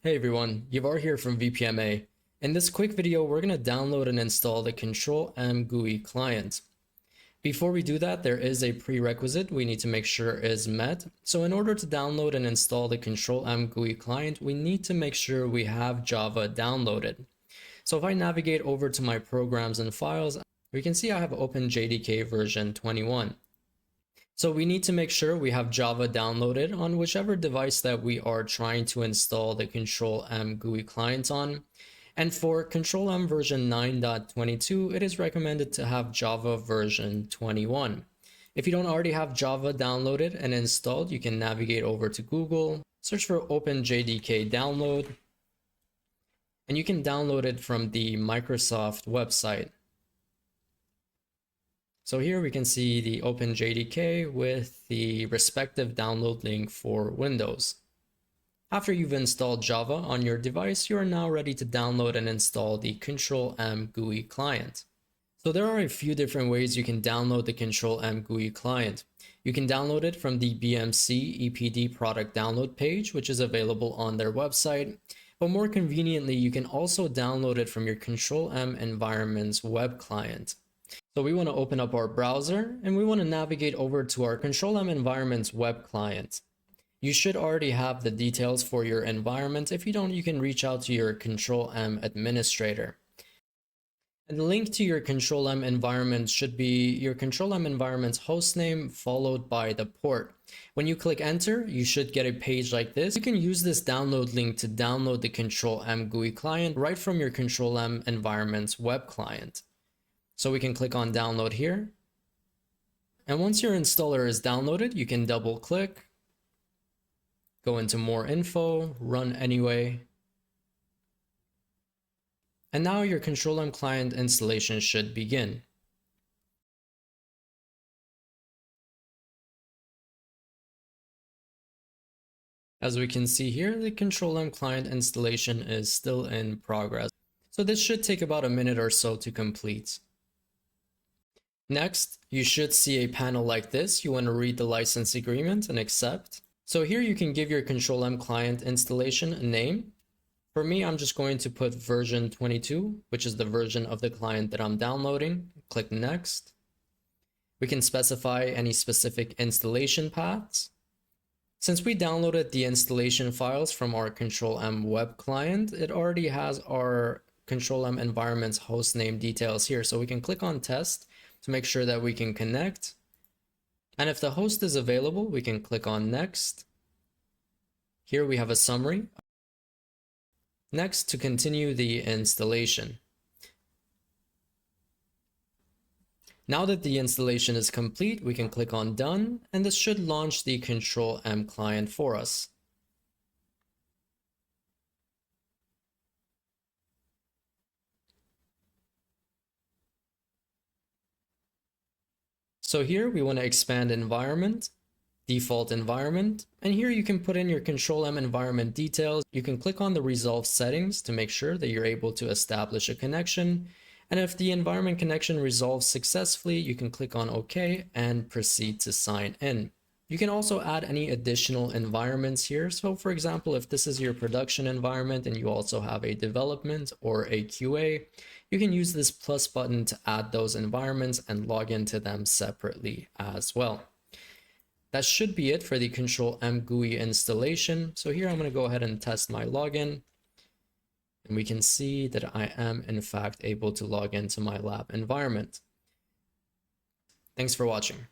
Hey everyone, Yavar here from VPMA. In this quick video, we're going to download and install the Control-M GUI client. Before we do that, there is a prerequisite we need to make sure is met. So in order to download and install the Control-M GUI client, we need to make sure we have Java downloaded. So if I navigate over to my programs and files, we can see I have open JDK version 21. So we need to make sure we have Java downloaded on whichever device that we are trying to install the Control-M GUI client on. And for Control-M version 9.22, it is recommended to have Java version 21. If you don't already have Java downloaded and installed, you can navigate over to Google, search for OpenJDK download, and you can download it from the Microsoft website. So here we can see the OpenJDK with the respective download link for Windows. After you've installed Java on your device, you are now ready to download and install the Control-M GUI client. So there are a few different ways you can download the Control-M GUI client. You can download it from the BMC EPD product download page, which is available on their website. But more conveniently, you can also download it from your Control-M environment's web client. So we want to open up our browser and we want to navigate over to our Control-M environment's web client. You should already have the details for your environment. If you don't, you can reach out to your Control-M administrator. And the link to your Control-M environment should be your Control-M environment's hostname followed by the port. When you click enter, you should get a page like this. You can use this download link to download the Control-M GUI client right from your Control-M environment's web client. So we can click on download here. And once your installer is downloaded, you can double click, go into more info, run anyway. And now your Control-M client installation should begin. As we can see here, the Control-M client installation is still in progress. So this should take about a minute or so to complete. Next, you should see a panel like this. You want to read the license agreement and accept. So here you can give your Control-M client installation a name. For me, I'm just going to put version 22, which is the version of the client that I'm downloading. Click next. We can specify any specific installation paths. Since we downloaded the installation files from our Control-M web client, it already has our Control-M environment's hostname details here. So we can click on test to make sure that we can connect. And if the host is available, we can click on next. Here we have a summary. Next, to continue the installation. Now that the installation is complete, we can click on done, and this should launch the Control-M client for us. So here we want to expand environment, default environment, and here you can put in your Control-M environment details. You can click on the resolve settings to make sure that you're able to establish a connection. And if the environment connection resolves successfully, you can click on OK and proceed to sign in. You can also add any additional environments here. So for example, if this is your production environment and you also have a development or a QA, you can use this plus button to add those environments and log into them separately as well. That should be it for the Control-M GUI installation. So here I'm going to go ahead and test my login. And we can see that I am in fact able to log into my lab environment. Thanks for watching.